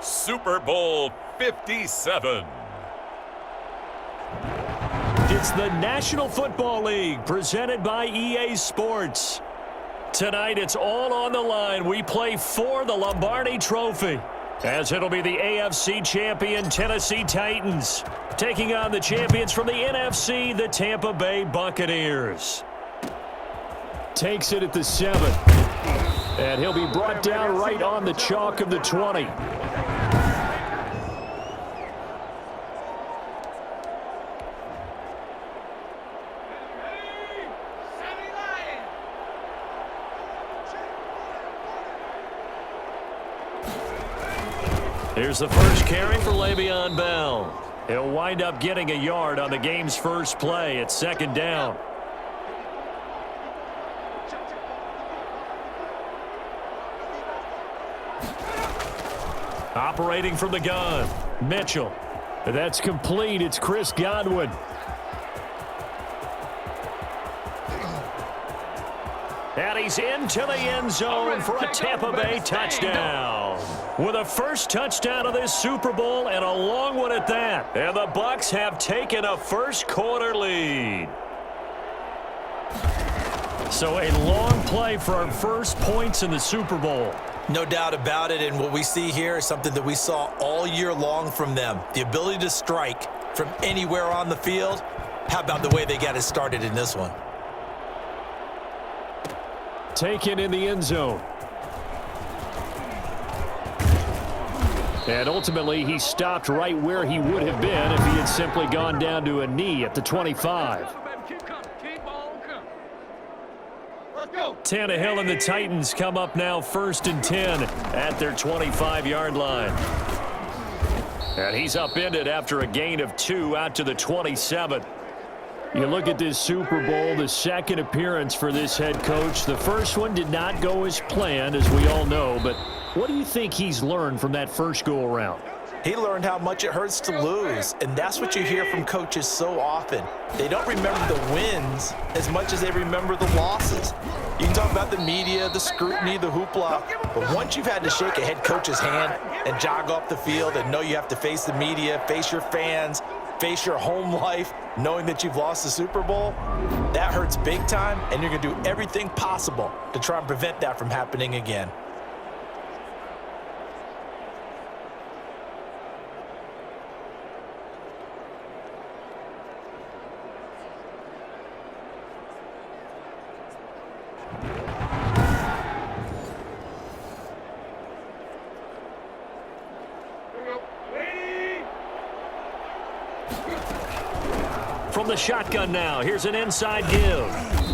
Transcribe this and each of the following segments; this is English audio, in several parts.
Super Bowl 57. It's the National Football League presented by EA Sports. Tonight it's all on the line. We play for the Lombardi Trophy, as it'll be the AFC champion Tennessee Titans taking on the champions from the NFC, the Tampa Bay Buccaneers. Takes it at the 7. And he'll be brought down right on the chalk of the 20. Here's the first carry for Le'Veon Bell. He'll wind up getting a yard on the game's first play. It's second down. Operating from the gun, Mitchell. That's complete. It's Chris Godwin. And he's into the end zone for a Tampa Bay touchdown. With a first touchdown of this Super Bowl and a long one at that. And the Bucs have taken a first quarter lead. So a long play for our first points in the Super Bowl. No doubt about it, and what we see here is something that we saw all year long from them. The ability to strike from anywhere on the field. How about the way they got it started in this one? Taken in the end zone. And ultimately, he stopped right where he would have been if he had simply gone down to a knee at the 25. Tannehill and the Titans come up now 1st and 10 at their 25-yard line. And he's upended after a gain of 2 out to the 27. You look at this Super Bowl, the second appearance for this head coach. The first one did not go as planned, as we all know, but what do you think he's learned from that first go-around? He learned how much it hurts to lose, and that's what you hear from coaches so often. They don't remember the wins as much as they remember the losses. You can talk about the media, the scrutiny, the hoopla, but once you've had to shake a head coach's hand and jog off the field and know you have to face the media, face your fans, face your home life, knowing that you've lost the Super Bowl, that hurts big time, and you're going to do everything possible to try and prevent that from happening again. From the shotgun now, here's an inside give.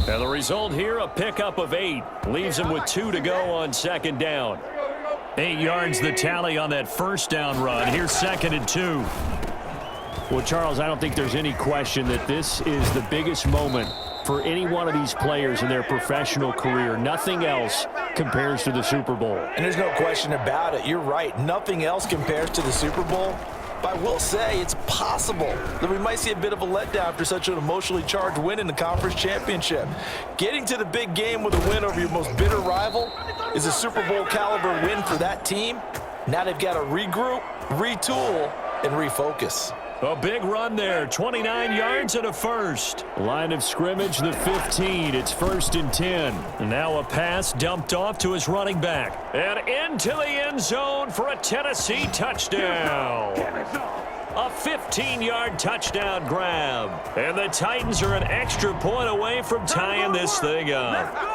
And the result here, a pickup of 8. Leaves him with 2 to go on second down. 8 yards the tally on that first down run. Here's 2nd and 2. Well, Charles, I don't think there's any question that this is the biggest moment for any one of these players in their professional career. Nothing else compares to the Super Bowl. And there's no question about it. You're right. Nothing else compares to the Super Bowl. But I will say it's possible that we might see a bit of a letdown after such an emotionally charged win in the conference championship. Getting to the big game with a win over your most bitter rival is a Super Bowl caliber win for that team. Now they've got to regroup, retool, and refocus. A big run there, 29 yards and a first. Line of scrimmage, the 15. It's 1st and 10. And now a pass dumped off to his running back. And into the end zone for a Tennessee touchdown. A 15-yard touchdown grab. And the Titans are an extra point away from tying this thing up.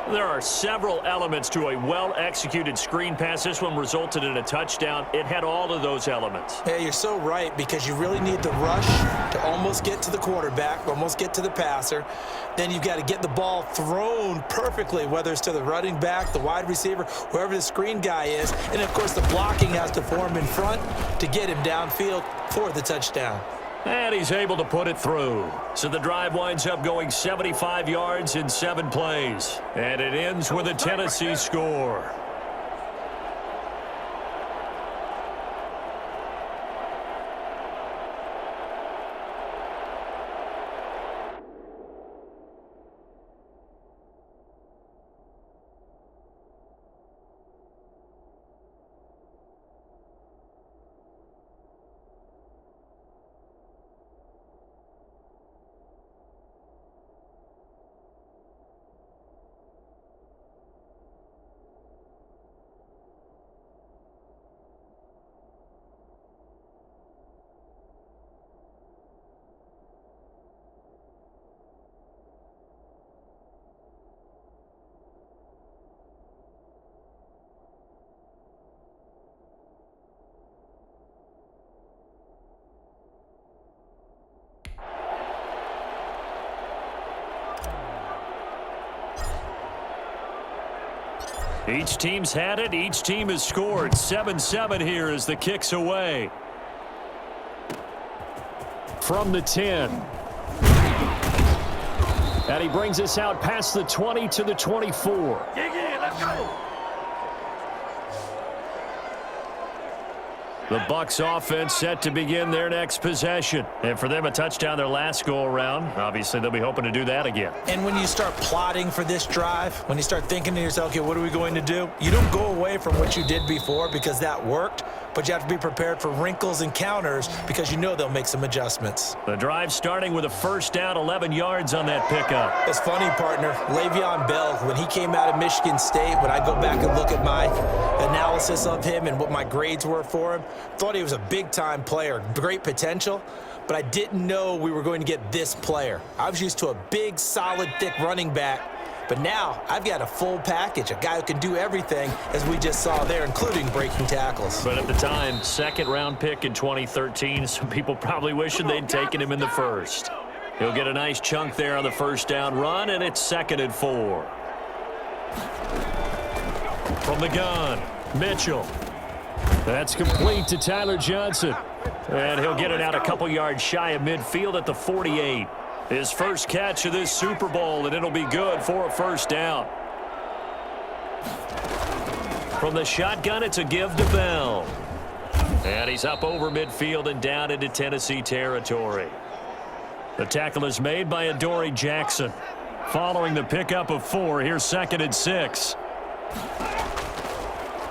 There are several elements to a well-executed screen pass. This one resulted in a touchdown. It had all of those elements. Yeah, you're so right, because you really need the rush to almost get to the quarterback, almost get to the passer. Then you've got to get the ball thrown perfectly, whether it's to the running back, the wide receiver, whoever the screen guy is. And, of course, the blocking has to form in front to get him downfield for the touchdown. And he's able to put it through. So the drive winds up going 75 yards in 7 plays. And it ends with a Tennessee score. Each team's had it. Each team has scored. 7-7 here as the kick's away. From the 10. And he brings us out past the 20 to the 24. Let's go. The Bucs offense set to begin their next possession. And for them, a touchdown their last go-around. Obviously, they'll be hoping to do that again. And when you start plotting for this drive, when you start thinking to yourself, okay, what are we going to do? You don't go away from what you did before because that worked, but you have to be prepared for wrinkles and counters because you know they'll make some adjustments. The drive starting with a first down, 11 yards on that pickup. It's funny, partner. Le'Veon Bell, when he came out of Michigan State, when I go back and look at my analysis of him and what my grades were for him, thought he was a big-time player, great potential, but I didn't know we were going to get this player. I was used to a big, solid, thick running back, but now I've got a full package, a guy who can do everything, as we just saw there, including breaking tackles. But at the time, second-round pick in 2013, some people probably wishing they'd taken him in the first. He'll get a nice chunk there on the first down run, and it's 2nd and 4. From the gun, Mitchell. That's complete to Tyler Johnson. And he'll get it out a couple yards shy of midfield at the 48. His first catch of this Super Bowl, and it'll be good for a first down. From the shotgun, it's a give to Bell. And he's up over midfield and down into Tennessee territory. The tackle is made by Adoree Jackson. Following the pickup of 4, here's 2nd and 6.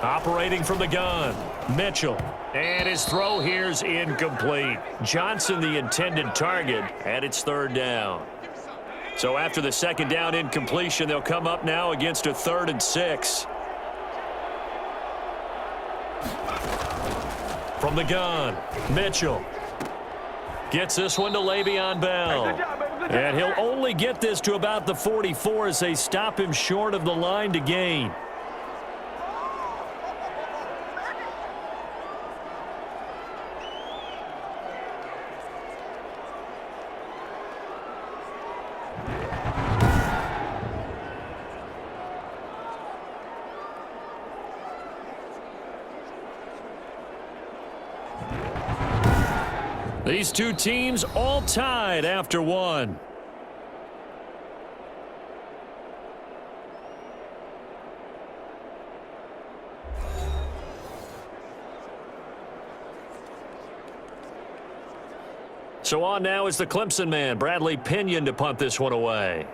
Operating from the gun, Mitchell. And his throw here's incomplete. Johnson the intended target, and it's 3rd down. So after the 2nd down incompletion, they'll come up now against a 3rd and 6. From the gun, Mitchell. Gets this one to Le'Veon Bell. And he'll only get this to about the 44 as they stop him short of the line to gain. These two teams all tied after 1. So on now is the Clemson man, Bradley Pinion, to punt this one away.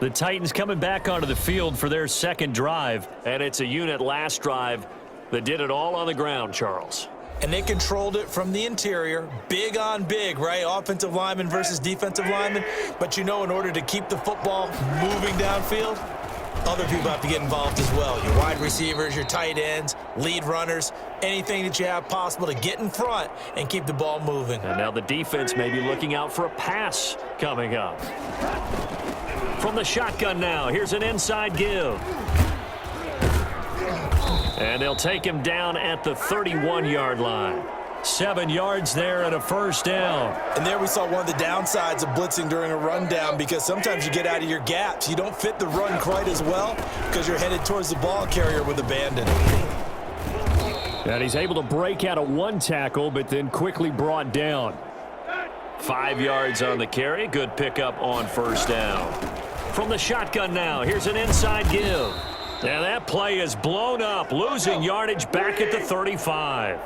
The Titans coming back onto the field for their second drive, and it's a unit last drive that did it all on the ground, Charles. And they controlled it from the interior, big on big, right? Offensive lineman versus defensive lineman. But you know, in order to keep the football moving downfield, other people have to get involved as well. Your wide receivers, your tight ends, lead runners, anything that you have possible to get in front and keep the ball moving. And now the defense may be looking out for a pass coming up. From the shotgun now, here's an inside give. And they'll take him down at the 31-yard line. 7 yards there and a first down. And there we saw one of the downsides of blitzing during a rundown, because sometimes you get out of your gaps. You don't fit the run quite as well because you're headed towards the ball carrier with abandon. And he's able to break out of one tackle, but then quickly brought down. 5 yards on the carry. Good pickup on first down. From the shotgun now, here's an inside give. And that play is blown up, losing yardage back at the 35.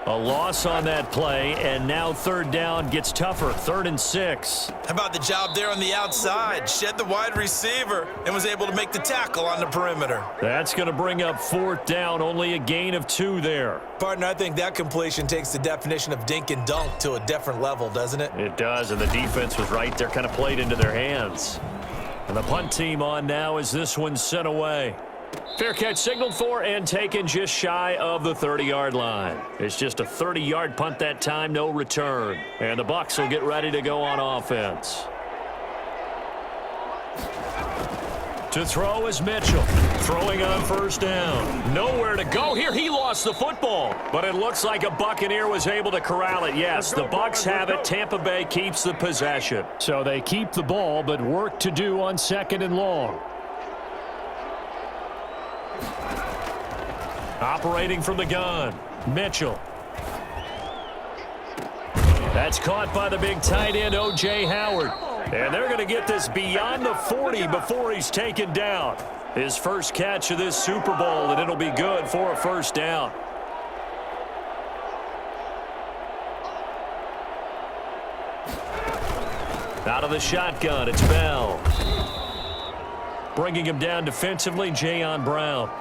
A loss on that play, and now third down gets tougher, 3rd and 6. How about the job there on the outside? Shed the wide receiver and was able to make the tackle on the perimeter. That's going to bring up 4th down, only a gain of 2 there. Partner, I think that completion takes the definition of dink and dunk to a different level, doesn't it? It does, and the defense was right there, kind of played into their hands. And the punt team on now as this one's sent away. Fair catch signaled for and taken just shy of the 30-yard line. It's just a 30-yard punt that time, no return. And the Bucs will get ready to go on offense. To throw is Mitchell. Throwing on first down. Nowhere to go here. He lost the football. But it looks like a Buccaneer was able to corral it. Yes, the Bucs have it. Tampa Bay keeps the possession. So they keep the ball, but work to do on 2nd and long. Operating from the gun, Mitchell. That's caught by the big tight end, O.J. Howard. And they're going to get this beyond the 40 before he's taken down. His first catch of this Super Bowl, and it'll be good for a first down. Out of the shotgun, it's Bell. Bringing him down defensively, Jayon Brown.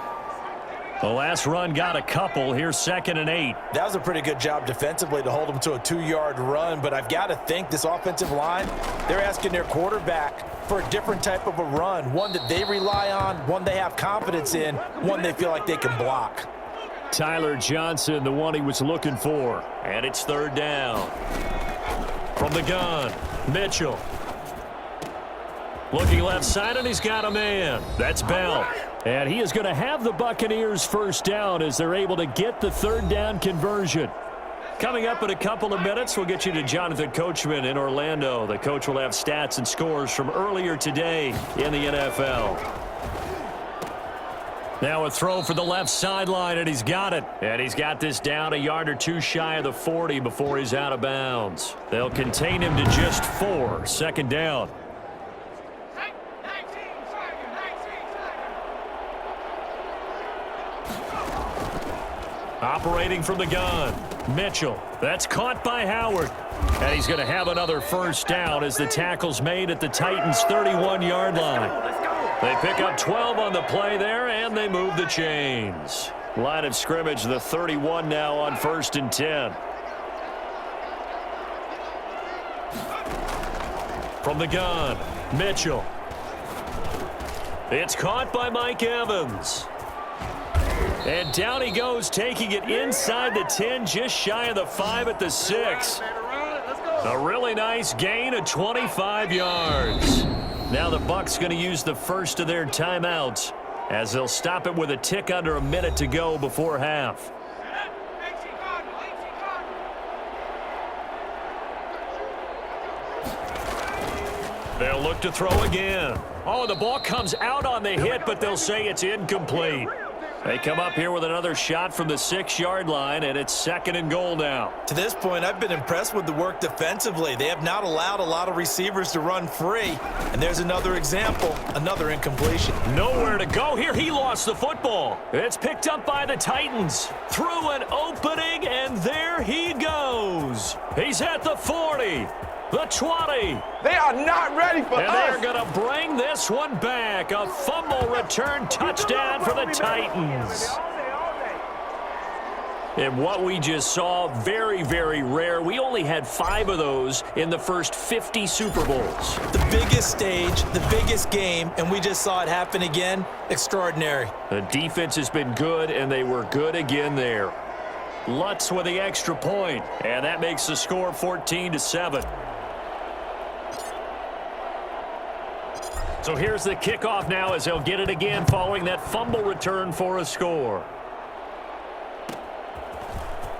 The last run got a couple. Here's 2nd and 8. That was a pretty good job defensively to hold him to a 2-yard run, but I've got to think this offensive line, they're asking their quarterback for a different type of a run, one that they rely on, one they have confidence in, one they feel like they can block. Tyler Johnson, the one he was looking for. And it's 3rd down. From the gun, Mitchell. Looking left side, and he's got a man. That's Bell. And he is going to have the Buccaneers first down as they're able to get the 3rd down conversion. Coming up in a couple of minutes, we'll get you to Jonathan Coachman in Orlando. The coach will have stats and scores from earlier today in the NFL. Now a throw for the left sideline, and he's got it. And he's got this down a yard or two shy of the 40 before he's out of bounds. They'll contain him to just 4. 2nd down. Operating from the gun, Mitchell. That's caught by Howard. And he's going to have another first down as the tackle's made at the Titans' 31-yard line. They pick up 12 on the play there, and they move the chains. Line of scrimmage, the 31 now on 1st and 10. From the gun, Mitchell. It's caught by Mike Evans. And down he goes, taking it inside the 10, just shy of the 5 at the 6. A really nice gain of 25 yards. Now the Bucs going to use the first of their timeouts as they'll stop it with a tick under a minute to go before half. They'll look to throw again. Oh, the ball comes out on the hit, but they'll say it's incomplete. They come up here with another shot from the 6-yard line, and it's 2nd and goal now. To this point, I've been impressed with the work defensively. They have not allowed a lot of receivers to run free. And there's another example, another incompletion. Nowhere to go here. He lost the football. It's picked up by the Titans. Through an opening, and there he goes. He's at the 40. The 20. They are not ready for us. And they're going to bring this one back. A fumble return touchdown for the Titans. And what we just saw, very, very rare. We only had 5 of those in the first 50 Super Bowls. The biggest stage, the biggest game, and we just saw it happen again. Extraordinary. The defense has been good, and they were good again there. Lutz with the extra point, and that makes the score 14-7. So here's the kickoff now as they'll get it again following that fumble return for a score.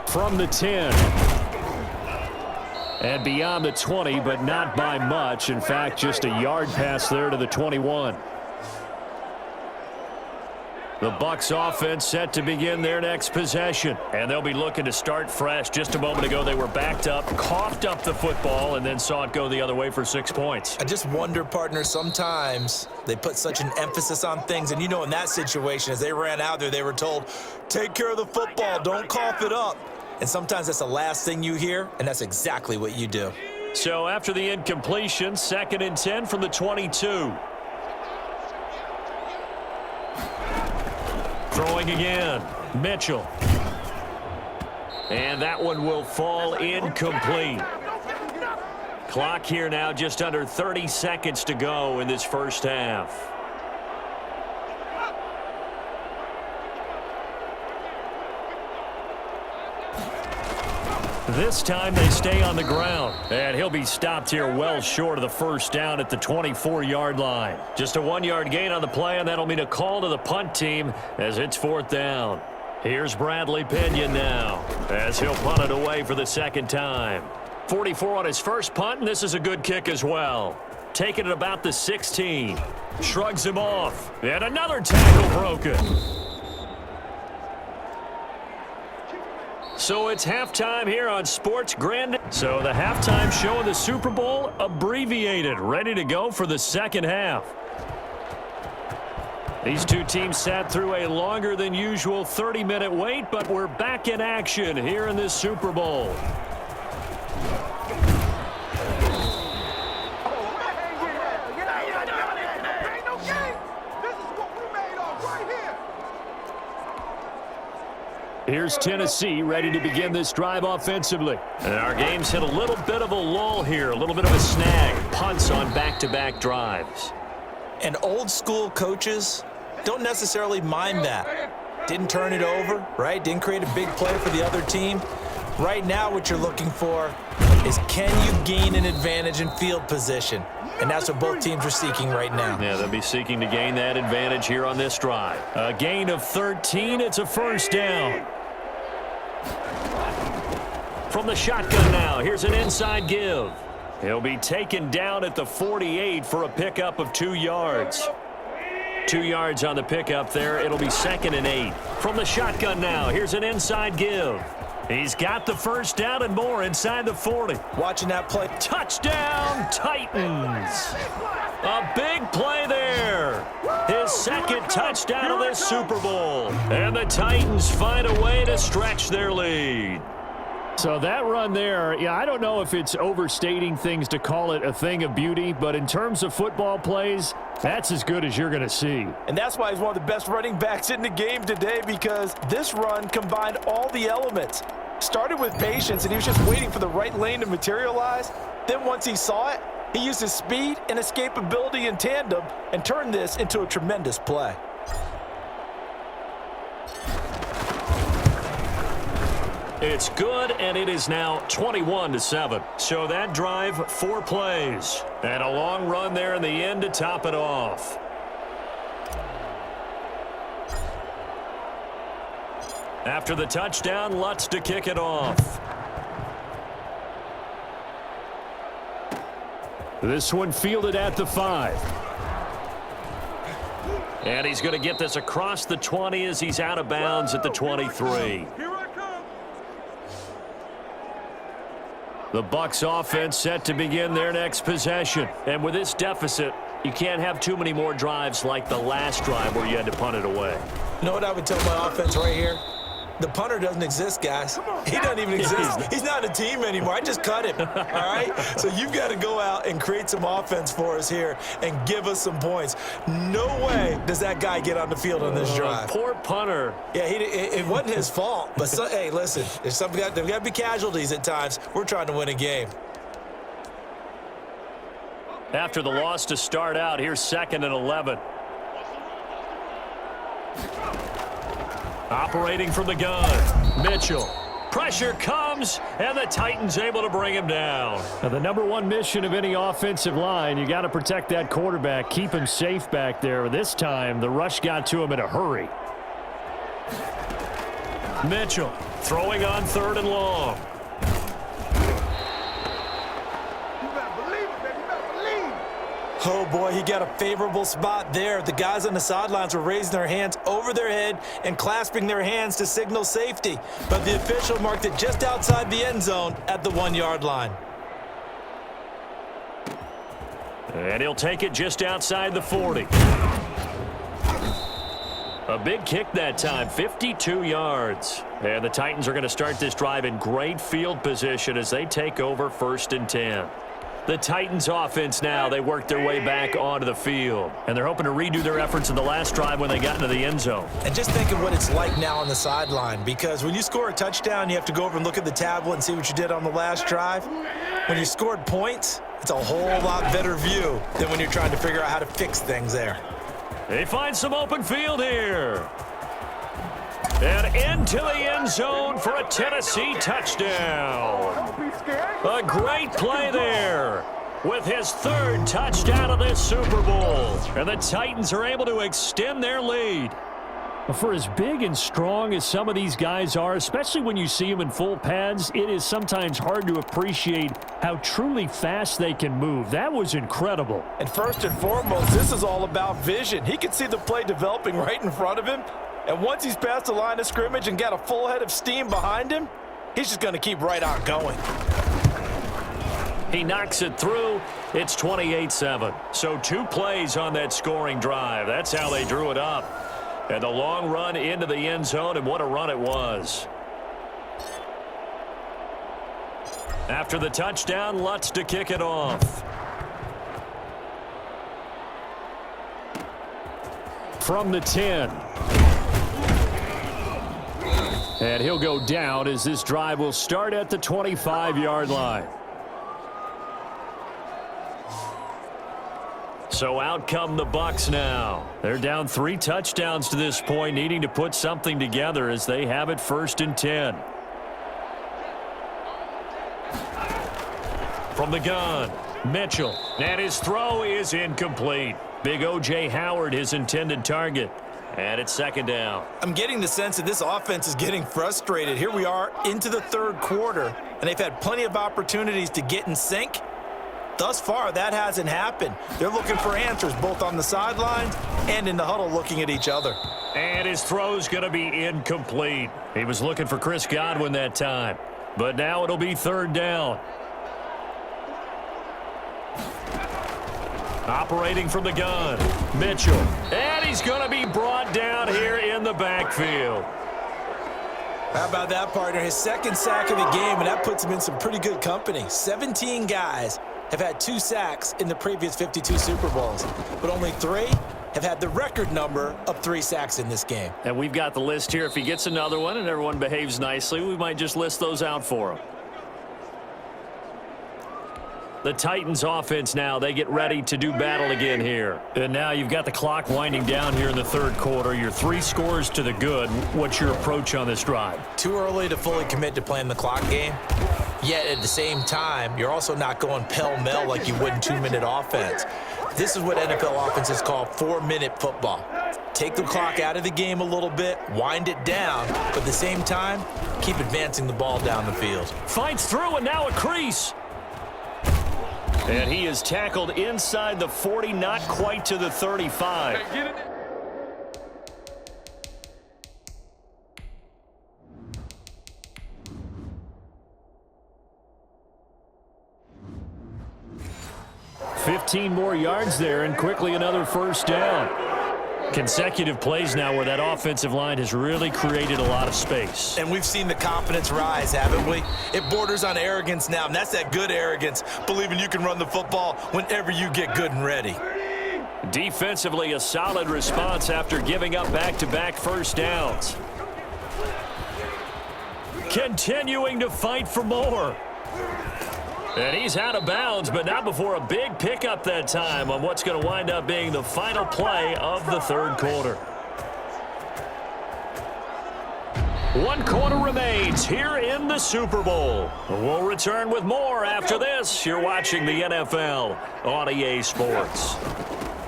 From the 10. And beyond the 20, but not by much. In fact, just a yard pass there to the 21. The Bucs offense set to begin their next possession. And they'll be looking to start fresh. Just a moment ago, they were backed up, coughed up the football, and then saw it go the other way for 6 points. I just wonder, partner, sometimes they put such an emphasis on things. And, you know, in that situation, as they ran out there, they were told, take care of the football, don't cough it up. And sometimes that's the last thing you hear, and that's exactly what you do. So after the incompletion, 2nd and 10 from the 22. Throwing again, Mitchell. And that one will fall incomplete. Clock here now, just under 30 seconds to go in this first half. This time they stay on the ground. And he'll be stopped here well short of the first down at the 24-yard line. Just a 1-yard gain on the play, and that'll mean a call to the punt team as it's 4th down. Here's Bradley Pinion now as he'll punt it away for the second time. 44 on his first punt, and this is a good kick as well. Taking it about the 16. Shrugs him off. And another tackle broken. So it's halftime here on Sports Grand. So the halftime show of the Super Bowl abbreviated, ready to go for the second half. These two teams sat through a longer than usual 30-minute wait, but we're back in action here in this Super Bowl. Here's Tennessee ready to begin this drive offensively. And our game's hit a little bit of a lull here, a little bit of a snag. Punts on back-to-back drives. And old-school coaches don't necessarily mind that. Didn't turn it over, right? Didn't create a big play for the other team. Right now what you're looking for is, can you gain an advantage in field position? And that's what both teams are seeking right now. Yeah, they'll be seeking to gain that advantage here on this drive. A gain of 13. It's a first down. From the shotgun now, here's an inside give. He'll be taken down at the 48 for a pickup of 2 yards. 2 yards on the pickup there. It'll be 2nd and 8. From the shotgun now, here's an inside give. He's got the first down and more inside the 40. Watching that play. Touchdown, Titans. A big play there. His second touchdown of this Super Bowl. And the Titans find a way to stretch their lead. So that run there, yeah, I don't know if it's overstating things to call it a thing of beauty, but in terms of football plays, that's as good as you're going to see. And that's why he's one of the best running backs in the game today, because this run combined all the elements. Started with patience, and he was just waiting for the right lane to materialize. Then once he saw it, he used his speed and escapability in tandem and turned this into a tremendous play. It's good, and it is now 21-7. So that drive, 4 plays. And a long run there in the end to top it off. After the touchdown, Lutz to kick it off. This one fielded at the 5. And he's going to get this across the 20 as he's out of bounds at the 23. The Bucs offense set to begin their next possession. And with this deficit, you can't have too many more drives like the last drive where you had to punt it away. You know what I would tell my offense right here? The punter doesn't exist, guys. He doesn't even exist. He's not a team anymore. I just cut him, all right? So you've got to go out and create some offense for us here and give us some points. No way does that guy get on the field on this drive. Poor punter. Yeah, it wasn't his fault. But, hey, listen, there's got to be casualties at times. We're trying to win a game. After the loss to start out, here's 2nd and 11. Operating from the gun, Mitchell. Pressure comes, and the Titans able to bring him down. Now, the number one mission of any offensive line, you got to protect that quarterback, keep him safe back there. This time, the rush got to him in a hurry. Mitchell throwing on 3rd and long. Oh, boy, he got a favorable spot there. The guys on the sidelines were raising their hands over their head and clasping their hands to signal safety. But the official marked it just outside the end zone at the 1-yard line. And he'll take it just outside the 40. A big kick that time, 52 yards. And the Titans are going to start this drive in great field position as they take over 1st and 10. The Titans offense now, they work their way back onto the field. And they're hoping to redo their efforts in the last drive when they got into the end zone. And just think of what it's like now on the sideline, because when you score a touchdown, you have to go over and look at the tablet and see what you did on the last drive. When you scored points, it's a whole lot better view than when you're trying to figure out how to fix things there. They find some open field here. And into the end zone for a Tennessee touchdown. A great play there with his third touchdown of this Super Bowl. And the Titans are able to extend their lead. For as big and strong as some of these guys are, especially when you see them in full pads, it is sometimes hard to appreciate how truly fast they can move. That was incredible. And first and foremost, this is all about vision. He can see the play developing right in front of him. And once he's past the line of scrimmage and got a full head of steam behind him, he's just going to keep right on going. He knocks it through. It's 28-7. So 2 plays on that scoring drive. That's how they drew it up. And the long run into the end zone, and what a run it was. After the touchdown, Lutz to kick it off. From the 10. And he'll go down as this drive will start at the 25-yard line. So out come the Bucs now. They're down 3 touchdowns to this point, needing to put something together as they have it 1st and 10. From the gun, Mitchell. And his throw is incomplete. Big O.J. Howard, his intended target. And it's 2nd down. I'm getting the sense that this offense is getting frustrated. Here we are into the 3rd quarter, and they've had plenty of opportunities to get in sync. Thus far, that hasn't happened. They're looking for answers both on the sidelines and in the huddle looking at each other. And his throw's going to be incomplete. He was looking for Chris Godwin that time. But now it'll be 3rd down. Operating from the gun, Mitchell. And he's going to be brought down here in the backfield. How about that, partner? His 2nd sack of the game, and that puts him in some pretty good company. 17 guys have had 2 sacks in the previous 52 Super Bowls, but only 3 have had the record number of 3 sacks in this game. And we've got the list here. If he gets another one and everyone behaves nicely, we might just list those out for him. The Titans offense now, they get ready to do battle again here. And now you've got the clock winding down here in the 3rd quarter. You're 3 scores to the good. What's your approach on this drive? Too early to fully commit to playing the clock game. Yet at the same time, you're also not going pell-mell like you would in 2-minute offense. This is what NFL offenses call 4-minute football. Take the clock out of the game a little bit, wind it down, but at the same time, keep advancing the ball down the field. Fights through and now a crease. And he is tackled inside the 40, not quite to the 35. Hey, 15 more yards there, and quickly another 1st down. Consecutive plays now where that offensive line has really created a lot of space. And we've seen the confidence rise, haven't we? It borders on arrogance now, and that's that good arrogance, believing you can run the football whenever you get good and ready. Defensively, a solid response after giving up back-to-back 1st downs. Continuing to fight for more. And he's out of bounds, but not before a big pickup that time on what's going to wind up being the final play of the 3rd quarter. 1 quarter remains here in the Super Bowl. We'll return with more after this. You're watching the NFL on EA Sports.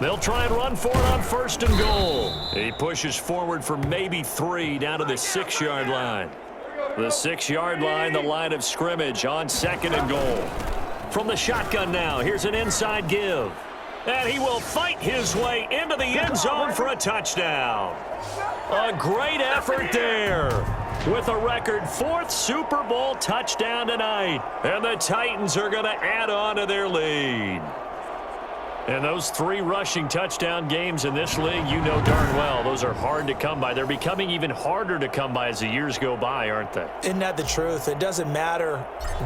They'll try and run for it on 1st and goal. He pushes forward for maybe 3 down to the 6-yard line. The 6-yard line, the line of scrimmage on 2nd and goal. From the shotgun now, here's an inside give. And he will fight his way into the end zone for a touchdown. A great effort there with a record 4th Super Bowl touchdown tonight. And the Titans are going to add on to their lead. And those 3 rushing touchdown games in this league, you know darn well, those are hard to come by. They're becoming even harder to come by as the years go by, aren't they? Isn't that the truth? It doesn't matter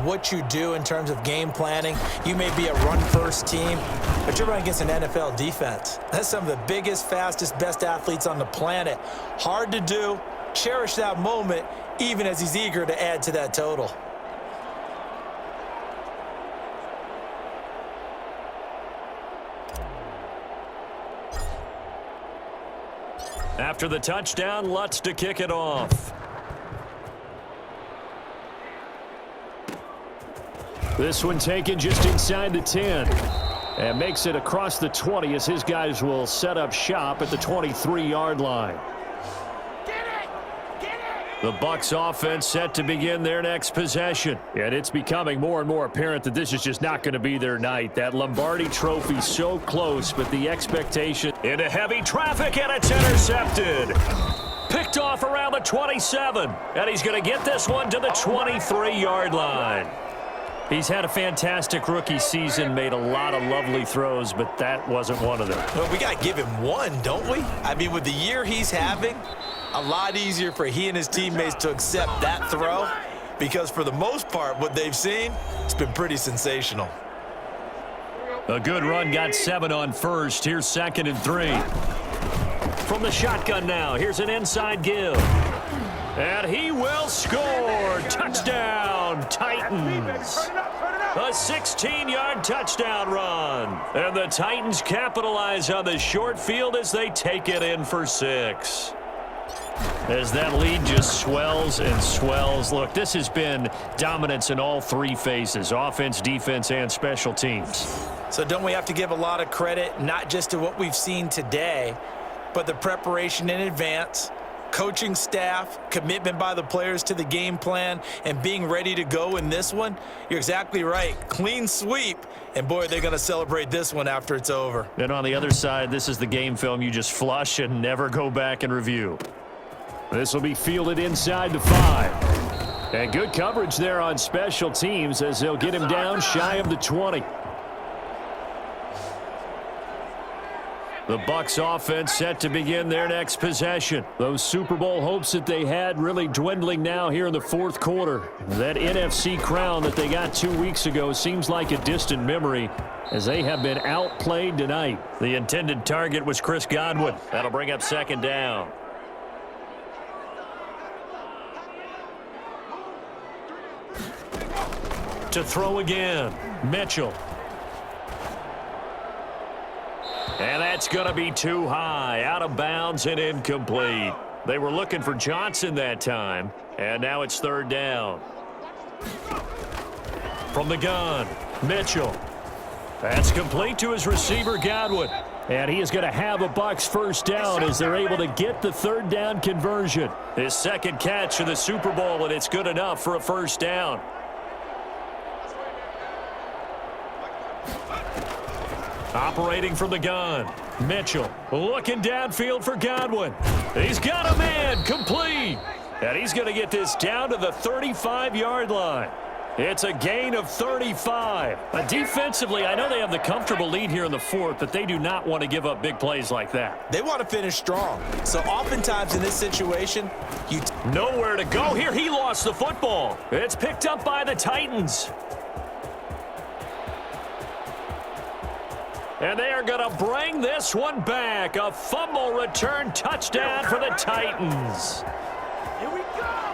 what you do in terms of game planning. You may be a run-first team, but you're running against an NFL defense. That's some of the biggest, fastest, best athletes on the planet. Hard to do. Cherish that moment, even as he's eager to add to that total. After the touchdown, Lutz to kick it off. This one taken just inside the 10. And makes it across the 20 as his guys will set up shop at the 23-yard line. The Bucs offense set to begin their next possession. And it's becoming more and more apparent that this is just not going to be their night. That Lombardi trophy so close, but the expectation into heavy traffic, and it's intercepted. Picked off around the 27. And he's going to get this one to the 23-yard line. He's had a fantastic rookie season, made a lot of lovely throws, but that wasn't one of them. Well, we got to give him one, don't we? I mean, with the year he's having, a lot easier for he and his teammates to accept that throw because for the most part, what they've seen, it's been pretty sensational. A good run, got 7 on first. Here's 2nd and 3. From the shotgun now, here's an inside give. And he will score. Touchdown, Titans. A 16-yard touchdown run. And the Titans capitalize on the short field as they take it in for 6. As that lead just swells and swells. Look, this has been dominance in all 3 phases, offense, defense, and special teams. So don't we have to give a lot of credit, not just to what we've seen today, but the preparation in advance, coaching staff, commitment by the players to the game plan, and being ready to go in this one? You're exactly right. Clean sweep. And, boy, they're going to celebrate this one after it's over. And on the other side, this is the game film you just flush and never go back and review. This will be fielded inside the 5. And good coverage there on special teams as they'll get him down shy of the 20. The Bucs offense set to begin their next possession. Those Super Bowl hopes that they had really dwindling now here in the 4th quarter. That NFC crown that they got 2 weeks ago seems like a distant memory as they have been outplayed tonight. The intended target was Chris Godwin. That'll bring up 2nd down. To throw again, Mitchell. And that's going to be too high, out of bounds and incomplete. They were looking for Johnson that time, and now it's 3rd down. From the gun, Mitchell. That's complete to his receiver, Godwin. And he is going to have a Bucs 1st down as they're able to get the 3rd down conversion. His 2nd catch of the Super Bowl, and it's good enough for a 1st down. Operating from the gun, Mitchell looking downfield for Godwin. He's got a man, complete. And he's going to get this down to the 35-yard line. It's a gain of 35. Defensively, I know they have the comfortable lead here in the 4th, but they do not want to give up big plays like that. They want to finish strong. So oftentimes in this situation, nowhere to go here. He lost the football. It's picked up by the Titans. And they are going to bring this one back. A fumble return touchdown for the Titans. Here we go.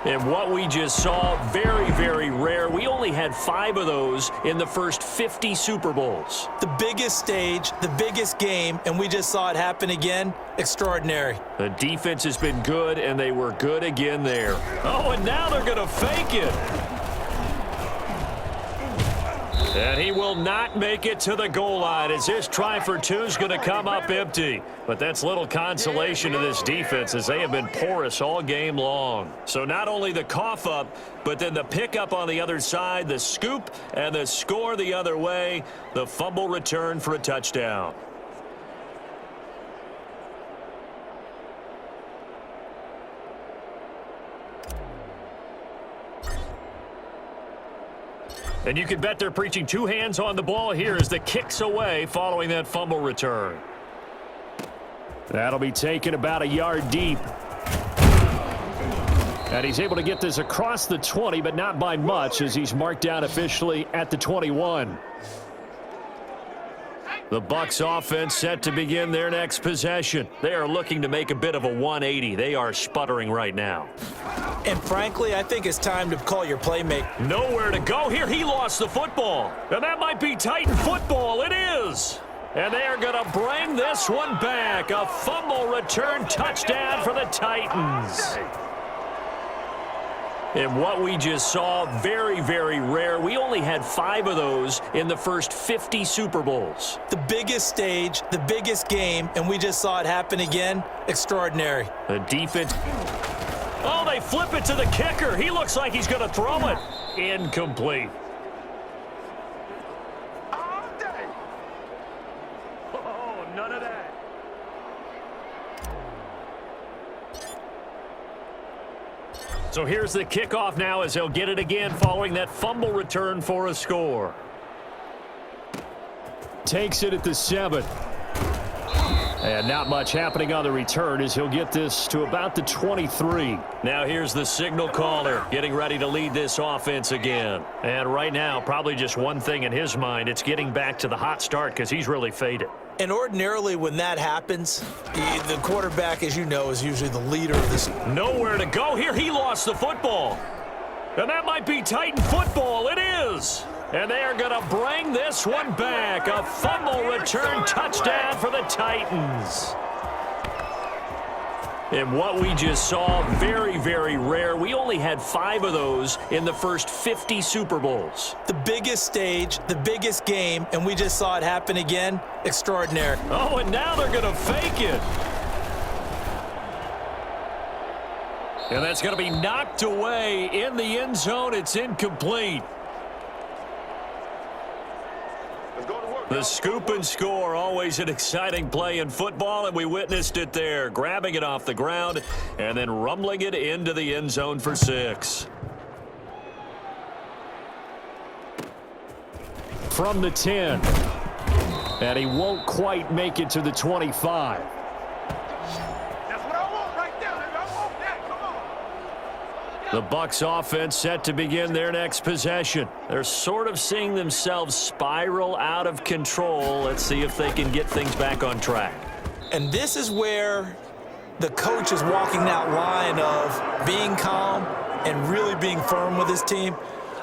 And what we just saw, very, very rare. We only had 5 of those in the first 50 Super Bowls. The biggest stage, the biggest game, and we just saw it happen again. Extraordinary. The defense has been good, and they were good again there. Oh, and now they're going to fake it. And he will not make it to the goal line as his try for 2 is going to come up empty. But that's little consolation to this defense as they have been porous all game long. So not only the cough up, but then the pickup on the other side, the scoop, and the score the other way. The fumble return for a touchdown. And you can bet they're preaching 2 hands on the ball here as the kick's away following that fumble return. That'll be taken about a yard deep. And he's able to get this across the 20, but not by much as he's marked down officially at the 21. The Bucs offense set to begin their next possession. They are looking to make a bit of a 180. They are sputtering right now. And frankly, I think it's time to call your playmaker. Nowhere to go here. He lost the football. And that might be Titan football. It is. And they are going to bring this one back. A fumble return touchdown for the Titans. And what we just saw, very, very rare. We only had 5 of those in the first 50 Super Bowls. The biggest stage, the biggest game, and we just saw it happen again. Extraordinary. The defense. Oh, they flip it to the kicker. He looks like he's going to throw it. Incomplete. Oh, none of that. So here's the kickoff now as he'll get it again following that fumble return for a score. Takes it at the 7. And not much happening on the return as he'll get this to about the 23. Now here's the signal caller getting ready to lead this offense again. And right now, probably just one thing in his mind. It's getting back to the hot start because he's really faded. And ordinarily when that happens, the quarterback, as you know, is usually the leader of this. Nowhere to go here. He lost the football. And that might be Titan football. It is. And they are going to bring this one back. A fumble return touchdown for the Titans. And what we just saw, very, very rare. We only had 5 of those in the first 50 Super Bowls. The biggest stage, the biggest game, and we just saw it happen again. Extraordinary. Oh, and now they're going to fake it. And that's going to be knocked away in the end zone. It's incomplete. The scoop and score, always an exciting play in football, and we witnessed it there, grabbing it off the ground and then rumbling it into the end zone for 6. From the 10, and he won't quite make it to the 25. The Bucs offense set to begin their next possession. They're sort of seeing themselves spiral out of control. Let's see if they can get things back on track. And this is where the coach is walking that line of being calm and really being firm with his team.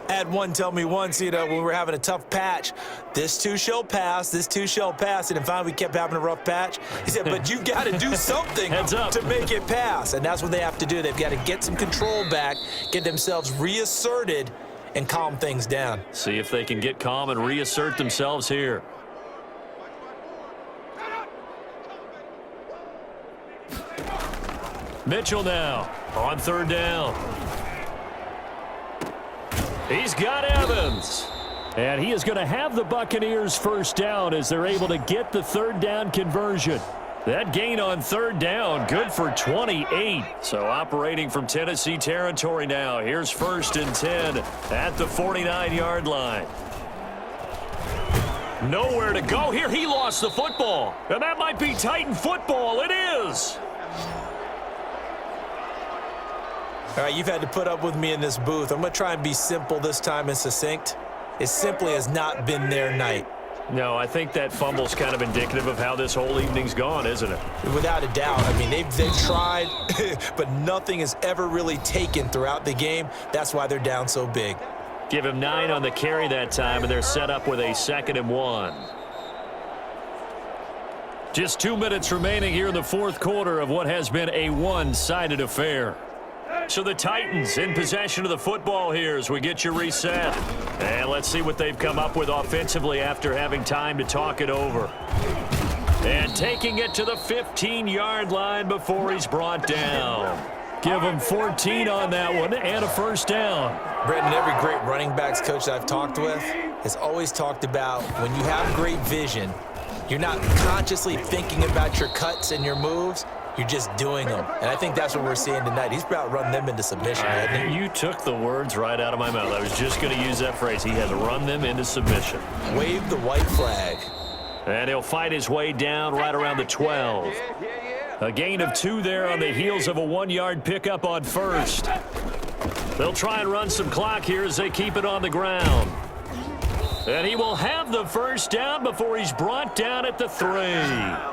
I had one tell me once, when we were having a tough patch, this too shall pass, this too shall pass. And then finally we kept having a rough patch. He said, but you've got to do something to make it pass. And that's what they have to do. They've got to get some control back, get themselves reasserted, and calm things down. See if they can get calm and reassert themselves here. Mitchell now on 3rd down. He's got Evans. And he is going to have the Buccaneers first down as they're able to get the 3rd down conversion. That gain on 3rd down, good for 28. So operating from Tennessee territory now. Here's 1st and 10 at the 49-yard line. Nowhere to go here. He lost the football. And that might be Titan football. It is. All right, you've had to put up with me in this booth. I'm going to try and be simple this time and succinct. It simply has not been their night. No, I think that fumble's kind of indicative of how this whole evening's gone, isn't it? Without a doubt. I mean, they've tried, but nothing has ever really taken throughout the game. That's why they're down so big. Give him 9 on the carry that time, and they're set up with a 2nd and 1. Just 2 minutes remaining here in the 4th quarter of what has been a one-sided affair. So the Titans in possession of the football here as we get you reset. And let's see what they've come up with offensively after having time to talk it over. And taking it to the 15-yard line before he's brought down. Give him 14 on that one and a first down. Brendan, every great running backs coach that I've talked with has always talked about when you have great vision, you're not consciously thinking about your cuts and your moves. You're just doing them. And I think that's what we're seeing tonight. He's about to run them into submission, hasn't he? You took the words right out of my mouth. I was just going to use that phrase. He has run them into submission. Wave the white flag. And he'll fight his way down right around the 12. A gain of 2 there on the heels of a 1-yard pickup on 1st. They'll try and run some clock here as they keep it on the ground. And he will have the first down before he's brought down at the 3.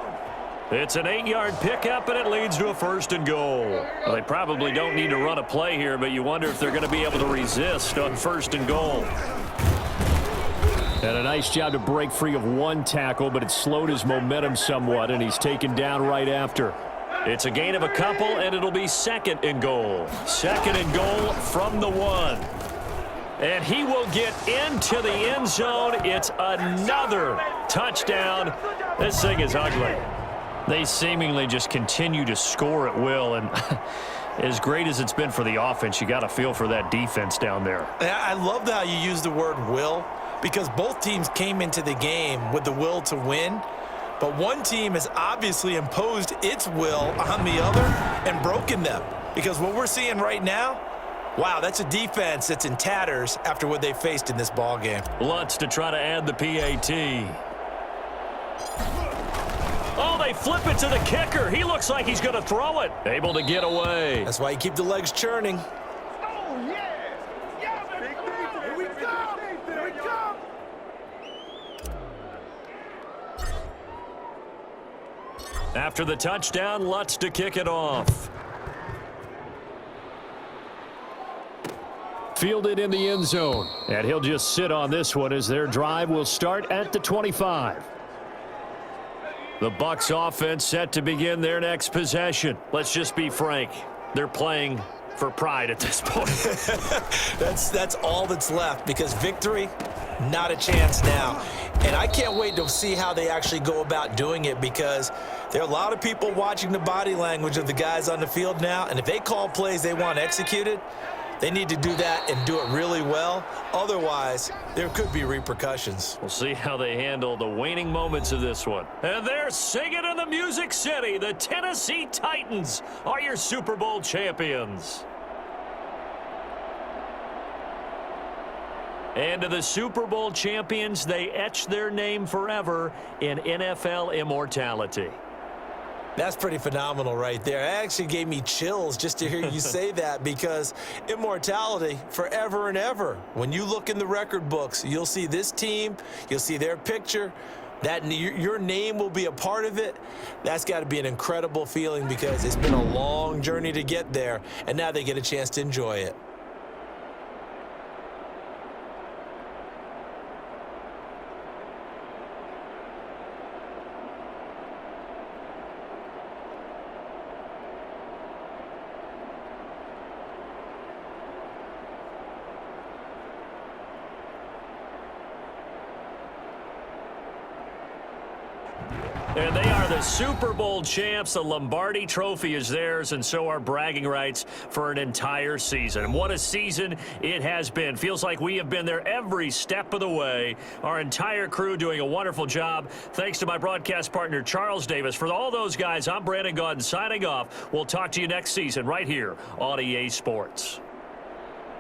It's an 8-yard pickup, and it leads to a 1st and goal. Well, they probably don't need to run a play here, but you wonder if they're going to be able to resist on 1st and goal. And a nice job to break free of one tackle, but it slowed his momentum somewhat, and he's taken down right after. It's a gain of a couple, and it'll be second and goal. Second and goal from the 1. And he will get into the end zone. It's another touchdown. This thing is ugly. They seemingly just continue to score at will, and as great as it's been for the offense, you got to feel for that defense down there. I love how you use the word will, because both teams came into the game with the will to win, but one team has obviously imposed its will on the other and broken them, because what we're seeing right now, wow, that's a defense that's in tatters after what they faced in this ball game. Lutz to try to add the PAT. Oh, they flip it to the kicker. He looks like he's going to throw it. Able to get away. That's why you keep the legs churning. Oh, yeah. Yeah, baby. Here we go. Here we go. After the touchdown, Lutz to kick it off. Fielded in the end zone. And he'll just sit on this one as their drive will start at the 25. The Bucs offense set to begin their next possession. Let's just be frank. They're playing for pride at this point. That's all that's left, because victory, not a chance now. And I can't wait to see how they actually go about doing it, because there are a lot of people watching the body language of the guys on the field now, and if they call plays they want executed, they need to do that and do it really well. Otherwise, there could be repercussions. We'll see how they handle the waning moments of this one. And they're singing in the Music City. The Tennessee Titans are your Super Bowl champions. And to the Super Bowl champions, they etch their name forever in NFL immortality. That's pretty phenomenal right there. It actually gave me chills just to hear you say that, because immortality forever and ever. When you look in the record books, you'll see this team, you'll see their picture, that your name will be a part of it. That's got to be an incredible feeling, because it's been a long journey to get there, and now they get a chance to enjoy it. And they are the Super Bowl champs. The Lombardi Trophy is theirs, and so are bragging rights for an entire season. And what a season it has been. Feels like we have been there every step of the way. Our entire crew doing a wonderful job. Thanks to my broadcast partner, Charles Davis. For all those guys, I'm Brandon Gaudin signing off. We'll talk to you next season right here on EA Sports.